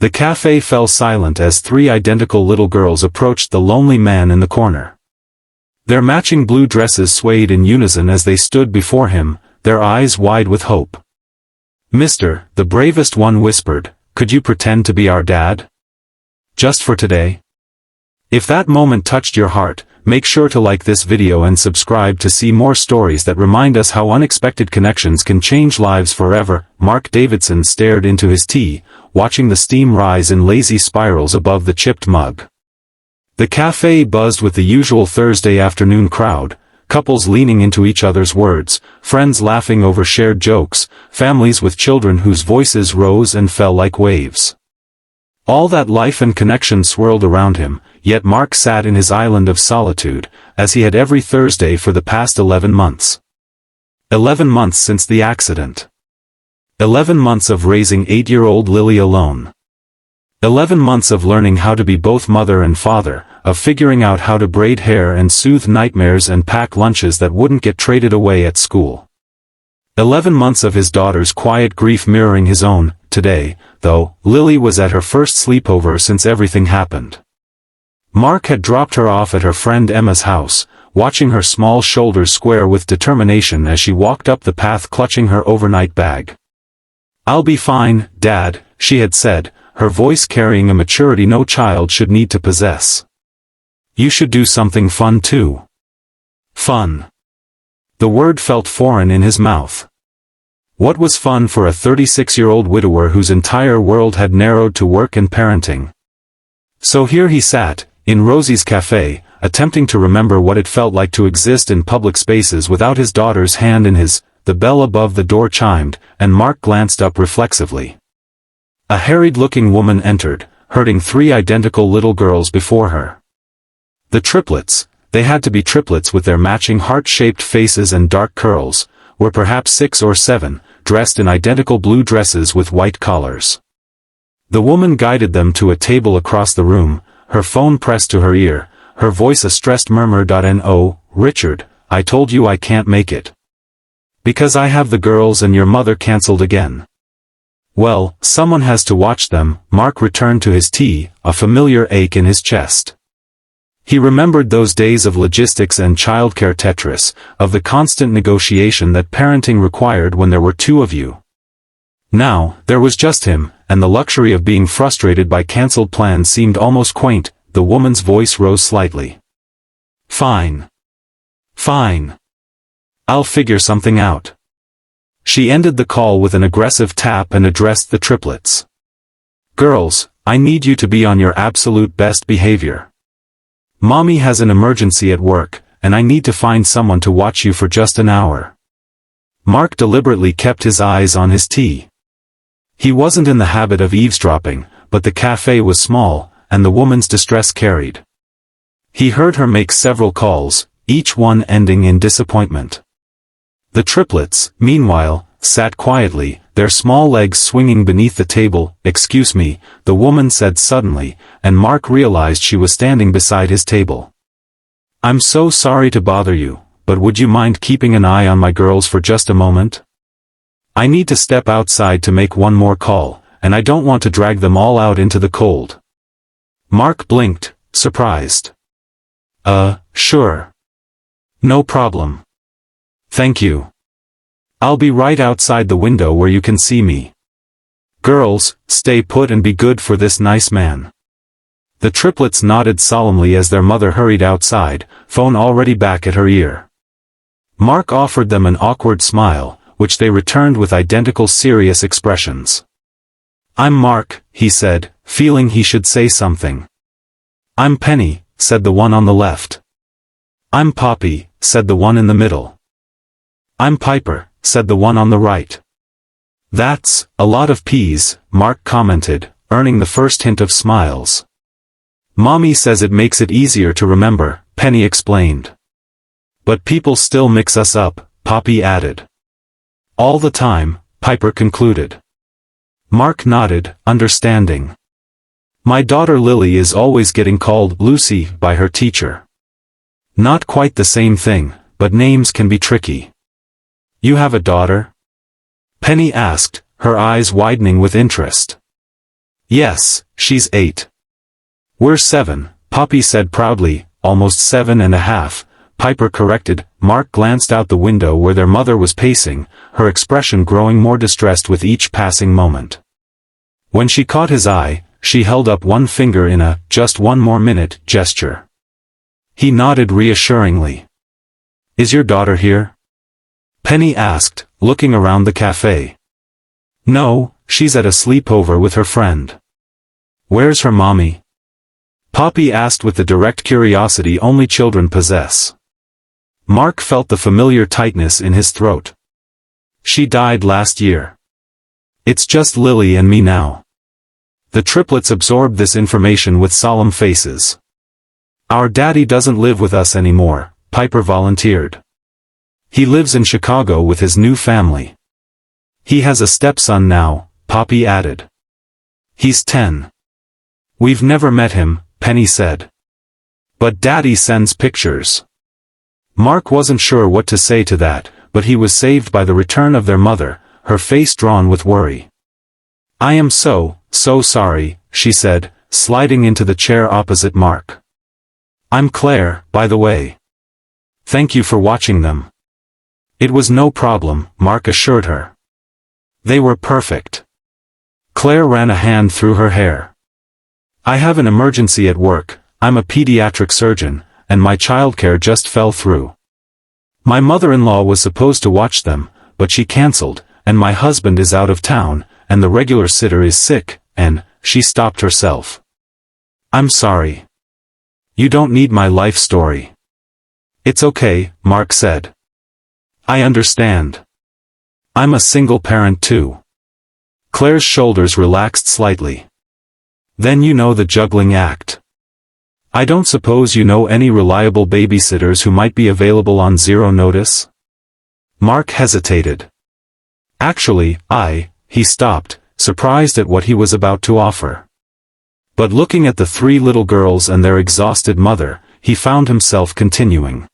The cafe fell silent as three identical little girls approached the lonely man in the corner. Their matching blue dresses swayed in unison as they stood before him, their eyes wide with hope. "Mister," the bravest one whispered, "could you pretend to be our dad? Just for today?" If that moment touched your heart, make sure to like this video and subscribe to see more stories that remind us how unexpected connections can change lives forever. Mark Davidson stared into his tea, watching the steam rise in lazy spirals above the chipped mug. The cafe buzzed with the usual Thursday afternoon crowd, couples leaning into each other's words, friends laughing over shared jokes, families with children whose voices rose and fell like waves. All that life and connection swirled around him, yet Mark sat in his island of solitude, as he had every Thursday for the past 11 months. 11 months since the accident. 11 months of raising 8-year-old Lily alone. 11 months of learning how to be both mother and father, of figuring out how to braid hair and soothe nightmares and pack lunches that wouldn't get traded away at school. 11 months of his daughter's quiet grief mirroring his own. Today, though, Lily was at her first sleepover since everything happened. Mark had dropped her off at her friend Emma's house, watching her small shoulders square with determination as she walked up the path clutching her overnight bag. "I'll be fine, Dad," she had said, her voice carrying a maturity no child should need to possess. "You should do something fun too." Fun. The word felt foreign in his mouth. What was fun for a 36-year-old widower whose entire world had narrowed to work and parenting? So here he sat, in Rosie's cafe, attempting to remember what it felt like to exist in public spaces without his daughter's hand in his. The bell above the door chimed, and Mark glanced up reflexively. A harried-looking woman entered, herding three identical little girls before her. The triplets, they had to be triplets with their matching heart-shaped faces and dark curls, were perhaps 6 or 7, dressed in identical blue dresses with white collars. The woman guided them to a table across the room, her phone pressed to her ear, her voice a stressed murmur. "No, Richard, I told you I can't make it. Because I have the girls and your mother cancelled again." "Well, someone has to watch them." Mark returned to his tea, a familiar ache in his chest. He remembered those days of logistics and childcare Tetris, of the constant negotiation that parenting required when there were two of you. Now, there was just him, and the luxury of being frustrated by cancelled plans seemed almost quaint. The woman's voice rose slightly. "Fine. Fine. I'll figure something out." She ended the call with an aggressive tap and addressed the triplets. "Girls, I need you to be on your absolute best behavior. Mommy has an emergency at work, and I need to find someone to watch you for just an hour." Mark deliberately kept his eyes on his tea. He wasn't in the habit of eavesdropping, but the cafe was small, and the woman's distress carried. He heard her make several calls, each one ending in disappointment. The triplets, meanwhile, sat quietly, their small legs swinging beneath the table. "Excuse me," the woman said suddenly, and Mark realized she was standing beside his table. "I'm so sorry to bother you, but would you mind keeping an eye on my girls for just a moment? I need to step outside to make one more call, and I don't want to drag them all out into the cold." Mark blinked, surprised. Sure. No problem. Thank you. I'll be right outside the window where you can see me. Girls, stay put and be good for this nice man." The triplets nodded solemnly as their mother hurried outside, phone already back at her ear. Mark offered them an awkward smile, which they returned with identical serious expressions. "I'm Mark," he said, feeling he should say something. "I'm Penny," said the one on the left. "I'm Poppy," said the one in the middle. "I'm Piper," said the one on the right. "That's a lot of P's," Mark commented, earning the first hint of smiles. "Mommy says it makes it easier to remember," Penny explained. "But people still mix us up," Poppy added. "All the time," Piper concluded. Mark nodded, understanding. "My daughter Lily is always getting called Lucy by her teacher. Not quite the same thing, but names can be tricky." "You have a daughter?" Penny asked, her eyes widening with interest. Yes, she's 8. We're 7, Poppy said proudly. Almost 7.5, Piper corrected. Mark glanced out the window where their mother was pacing, her expression growing more distressed with each passing moment. When she caught his eye, she held up one finger in a "just one more minute" gesture. He nodded reassuringly. Is your daughter here? Penny asked, looking around the cafe. No, she's at a sleepover with her friend. Where's her mommy? Poppy asked with the direct curiosity only children possess. Mark felt the familiar tightness in his throat. She died last year. It's just Lily and me now. The triplets absorbed this information with solemn faces. Our daddy doesn't live with us anymore, Piper volunteered. He lives in Chicago with his new family. He has a stepson now, Poppy added. He's 10. We've never met him, Penny said. But Daddy sends pictures. Mark wasn't sure what to say to that, but he was saved by the return of their mother, her face drawn with worry. I am so sorry, she said, sliding into the chair opposite Mark. I'm Claire, by the way. Thank you for watching them. It was no problem, Mark assured her. They were perfect. Claire ran a hand through her hair. I have an emergency at work, I'm a pediatric surgeon, and my childcare just fell through. My mother-in-law was supposed to watch them, but she cancelled, and my husband is out of town, and the regular sitter is sick, and she stopped herself. I'm sorry. You don't need my life story. It's okay, Mark said. I understand. I'm a single parent too. Claire's shoulders relaxed slightly. Then you know the juggling act. I don't suppose you know any reliable babysitters who might be available on zero notice? Mark hesitated. Actually, he stopped, surprised at what he was about to offer. But looking at the 3 little girls and their exhausted mother, he found himself continuing.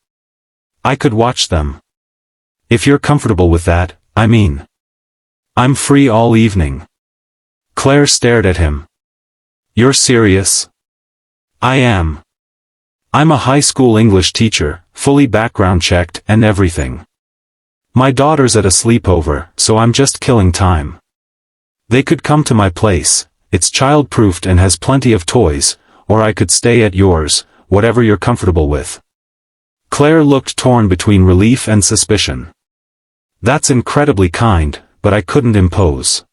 I could watch them. If you're comfortable with that, I mean. I'm free all evening. Claire stared at him. You're serious? I am. I'm a high school English teacher, fully background checked and everything. My daughter's at a sleepover, so I'm just killing time. They could come to my place, it's child-proofed and has plenty of toys, or I could stay at yours, whatever you're comfortable with. Claire looked torn between relief and suspicion. That's incredibly kind, but I couldn't impose.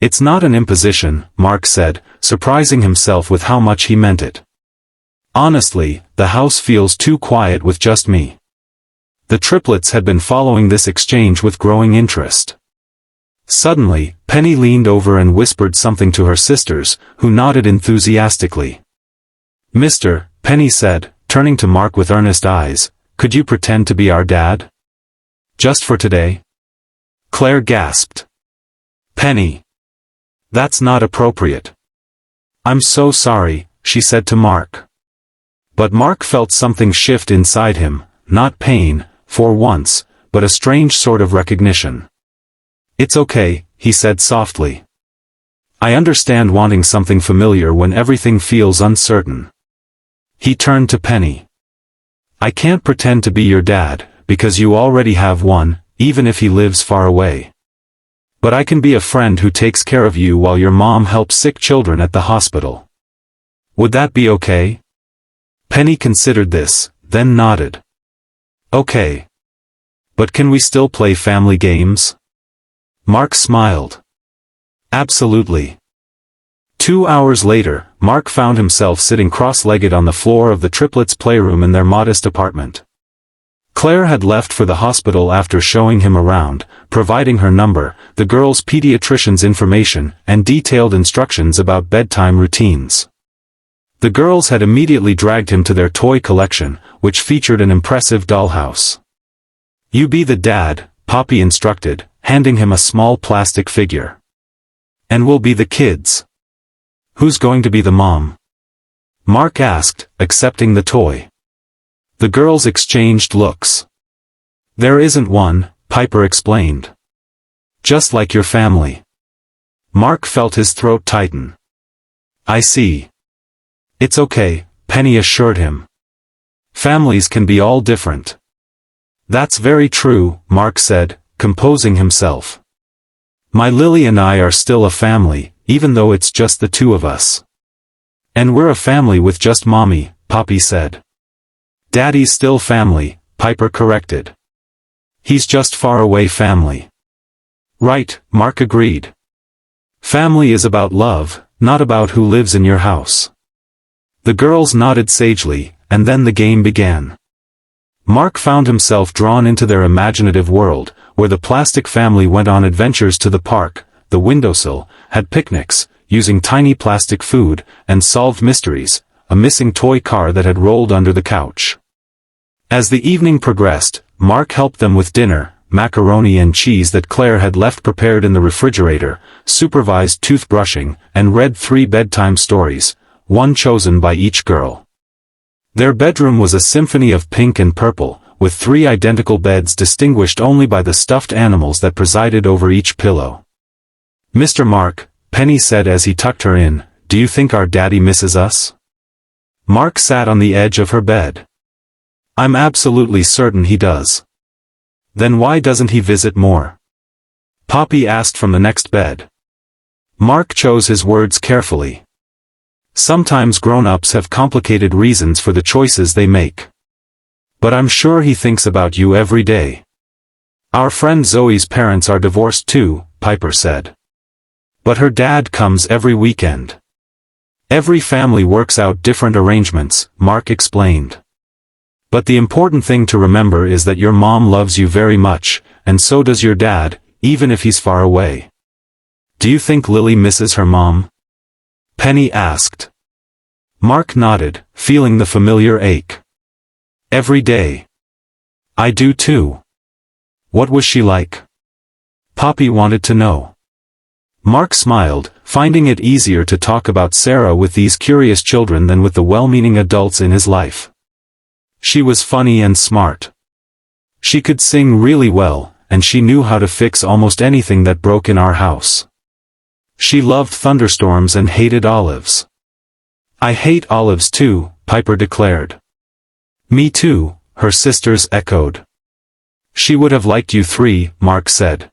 It's not an imposition, Mark said, surprising himself with how much he meant it. Honestly, the house feels too quiet with just me. The triplets had been following this exchange with growing interest. Suddenly, Penny leaned over and whispered something to her sisters, who nodded enthusiastically. Mister, Penny said, turning to Mark with earnest eyes, could you pretend to be our dad? Just for today? Claire gasped. Penny. That's not appropriate. I'm so sorry, she said to Mark. But Mark felt something shift inside him, not pain, for once, but a strange sort of recognition. It's okay, he said softly. I understand wanting something familiar when everything feels uncertain. He turned to Penny. I can't pretend to be your dad, because you already have one, even if he lives far away. But I can be a friend who takes care of you while your mom helps sick children at the hospital. Would that be okay? Penny considered this, then nodded. Okay. But can we still play family games? Mark smiled. Absolutely. 2 hours later, Mark found himself sitting cross-legged on the floor of the triplets' playroom in their modest apartment. Claire had left for the hospital after showing him around, providing her number, the girl's pediatrician's information, and detailed instructions about bedtime routines. The girls had immediately dragged him to their toy collection, which featured an impressive dollhouse. You be the dad, Poppy instructed, handing him a small plastic figure. And we'll be the kids. Who's going to be the mom? Mark asked, accepting the toy. The girls exchanged looks. There isn't one, Piper explained. Just like your family. Mark felt his throat tighten. I see. It's okay, Penny assured him. Families can be all different. That's very true, Mark said, composing himself. My Lily and I are still a family, even though it's just the two of us. And we're a family with just Mommy, Poppy said. Daddy's still family, Piper corrected. He's just far away family. Right, Mark agreed. Family is about love, not about who lives in your house. The girls nodded sagely, and then the game began. Mark found himself drawn into their imaginative world, where the plastic family went on adventures to the park, the windowsill, had picnics, using tiny plastic food, and solved mysteries, a missing toy car that had rolled under the couch. As the evening progressed, Mark helped them with dinner, macaroni and cheese that Claire had left prepared in the refrigerator, supervised toothbrushing, and read 3 bedtime stories, one chosen by each girl. Their bedroom was a symphony of pink and purple, with 3 identical beds distinguished only by the stuffed animals that presided over each pillow. Mr. Mark, Penny said as he tucked her in, do you think our daddy misses us? Mark sat on the edge of her bed. I'm absolutely certain he does. Then why doesn't he visit more? Poppy asked from the next bed. Mark chose his words carefully. Sometimes grown-ups have complicated reasons for the choices they make. But I'm sure he thinks about you every day. Our friend Zoe's parents are divorced too, Piper said. But her dad comes every weekend. Every family works out different arrangements, Mark explained. But the important thing to remember is that your mom loves you very much, and so does your dad, even if he's far away. Do you think Lily misses her mom? Penny asked. Mark nodded, feeling the familiar ache. Every day. I do too. What was she like? Poppy wanted to know. Mark smiled, finding it easier to talk about Sarah with these curious children than with the well-meaning adults in his life. She was funny and smart. She could sing really well, and she knew how to fix almost anything that broke in our house. She loved thunderstorms and hated olives. I hate olives too, Piper declared. Me too, her sisters echoed. She would have liked you 3, Mark said.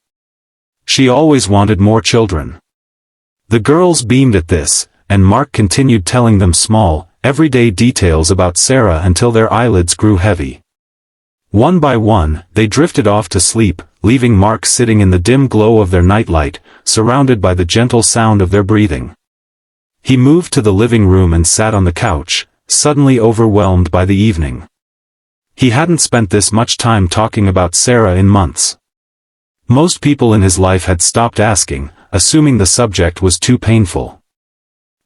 She always wanted more children. The girls beamed at this, and Mark continued telling them small, everyday details about Sarah until their eyelids grew heavy. One by one, they drifted off to sleep, leaving Mark sitting in the dim glow of their nightlight, surrounded by the gentle sound of their breathing. He moved to the living room and sat on the couch, suddenly overwhelmed by the evening. He hadn't spent this much time talking about Sarah in months. Most people in his life had stopped asking, assuming the subject was too painful.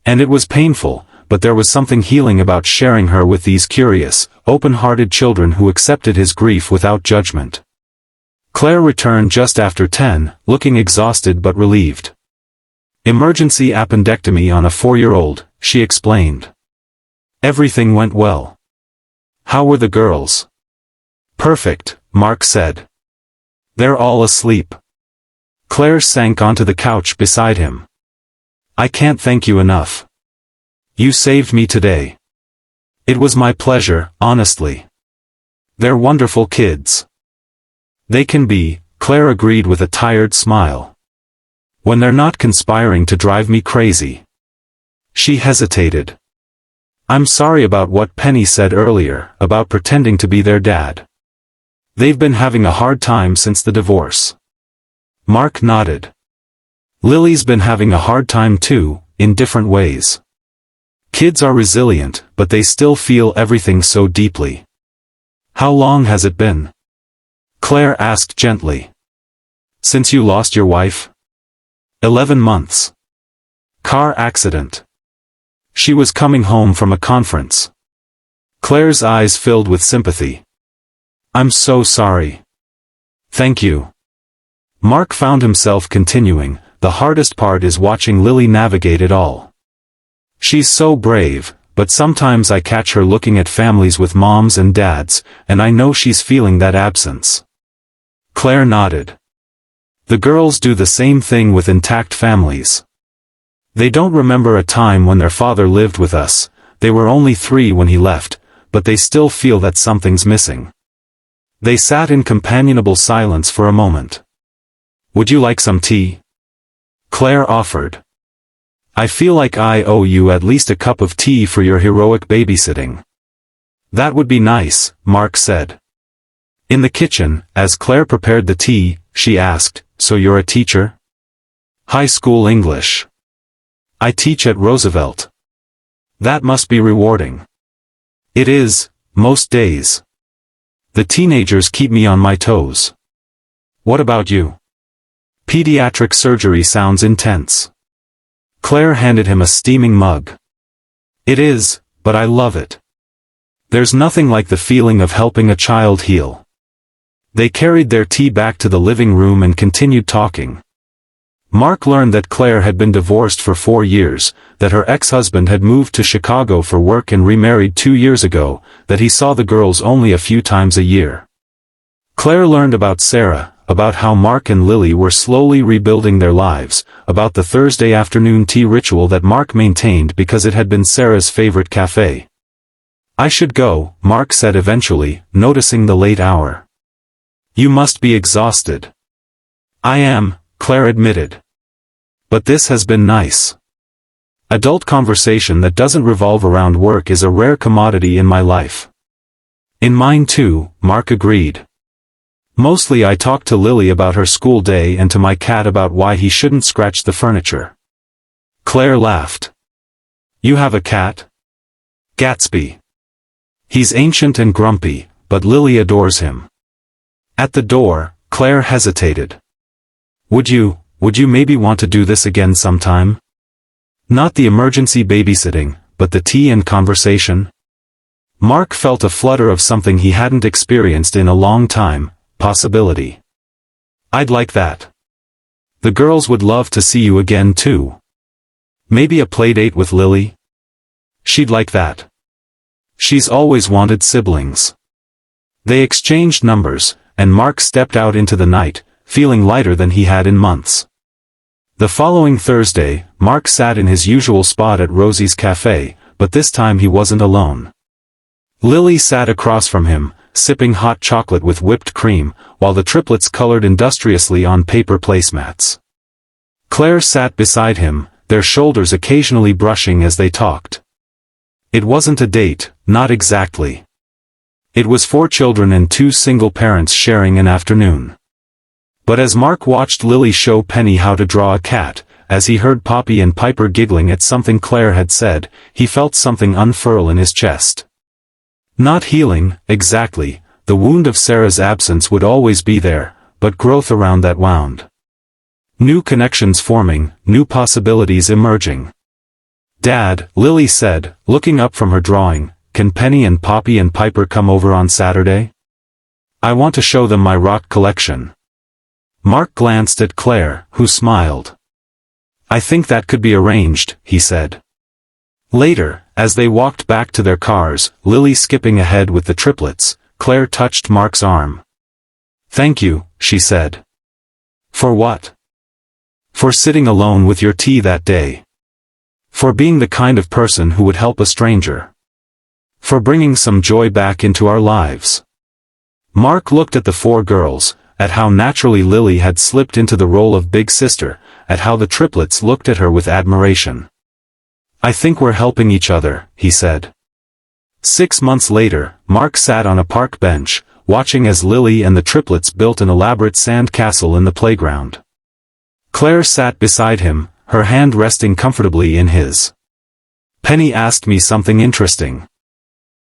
And it was painful, but there was something healing about sharing her with these curious, open-hearted children who accepted his grief without judgment. Claire returned just after 10, looking exhausted but relieved. Emergency appendectomy on a 4-year-old, she explained. Everything went well. How were the girls? Perfect, Mark said. They're all asleep. Claire sank onto the couch beside him. I can't thank you enough. You saved me today. It was my pleasure, honestly. They're wonderful kids. They can be, Claire agreed with a tired smile. When they're not conspiring to drive me crazy. She hesitated. I'm sorry about what Penny said earlier, about pretending to be their dad. They've been having a hard time since the divorce. Mark nodded. Lily's been having a hard time too, in different ways. Kids are resilient, but they still feel everything so deeply. How long has it been? Claire asked gently. Since you lost your wife? 11 months. Car accident. She was coming home from a conference. Claire's eyes filled with sympathy. I'm so sorry. Thank you. Mark found himself continuing, the hardest part is watching Lily navigate it all. She's so brave, but sometimes I catch her looking at families with moms and dads, and I know she's feeling that absence. Claire nodded. The girls do the same thing with intact families. They don't remember a time when their father lived with us. They were only 3 when he left, but they still feel that something's missing. They sat in companionable silence for a moment. Would you like some tea? Claire offered. I feel like I owe you at least a cup of tea for your heroic babysitting. That would be nice, Mark said. In the kitchen, as Claire prepared the tea, she asked, so you're a teacher? High school English. I teach at Roosevelt. That must be rewarding. It is, most days. The teenagers keep me on my toes. What about you? Pediatric surgery sounds intense. Claire handed him a steaming mug. It is, but I love it. There's nothing like the feeling of helping a child heal. They carried their tea back to the living room and continued talking. Mark learned that Claire had been divorced for 4 years, that her ex-husband had moved to Chicago for work and remarried 2 years ago, that he saw the girls only a few times a year. Claire learned about Sarah, about how Mark and Lily were slowly rebuilding their lives, about the Thursday afternoon tea ritual that Mark maintained because it had been Sarah's favorite café. I should go, Mark said eventually, noticing the late hour. You must be exhausted. I am, Claire admitted. But this has been nice. Adult conversation that doesn't revolve around work is a rare commodity in my life. In mine too, Mark agreed. Mostly I talk to Lily about her school day and to my cat about why he shouldn't scratch the furniture. Claire laughed. You have a cat? Gatsby. He's ancient and grumpy, but Lily adores him. At the door, Claire hesitated. Would you maybe want to do this again sometime? Not the emergency babysitting, but the tea and conversation? Mark felt a flutter of something he hadn't experienced in a long time. Possibility. I'd like that. The girls would love to see you again too. Maybe a playdate with Lily? She'd like that. She's always wanted siblings. They exchanged numbers, and Mark stepped out into the night, feeling lighter than he had in months. The following Thursday, Mark sat in his usual spot at Rosie's cafe, but this time he wasn't alone. Lily sat across from him, sipping hot chocolate with whipped cream, while the triplets colored industriously on paper placemats. Claire sat beside him, their shoulders occasionally brushing as they talked. It wasn't a date, not exactly. It was 4 children and 2 single parents sharing an afternoon. But as Mark watched Lily show Penny how to draw a cat, as he heard Poppy and Piper giggling at something Claire had said, he felt something unfurl in his chest. Not healing, exactly, the wound of Sarah's absence would always be there, but growth around that wound. New connections forming, new possibilities emerging. Dad, Lily said, looking up from her drawing, can Penny and Poppy and Piper come over on Saturday? I want to show them my rock collection. Mark glanced at Claire, who smiled. I think that could be arranged, he said. Later, as they walked back to their cars, Lily skipping ahead with the triplets, Claire touched Mark's arm. Thank you, she said. For what? For sitting alone with your tea that day. For being the kind of person who would help a stranger. For bringing some joy back into our lives. Mark looked at the 4 girls, at how naturally Lily had slipped into the role of big sister, at how the triplets looked at her with admiration. I think we're helping each other, he said. 6 months later, Mark sat on a park bench, watching as Lily and the triplets built an elaborate sand castle in the playground. Claire sat beside him, her hand resting comfortably in his. Penny asked me something interesting.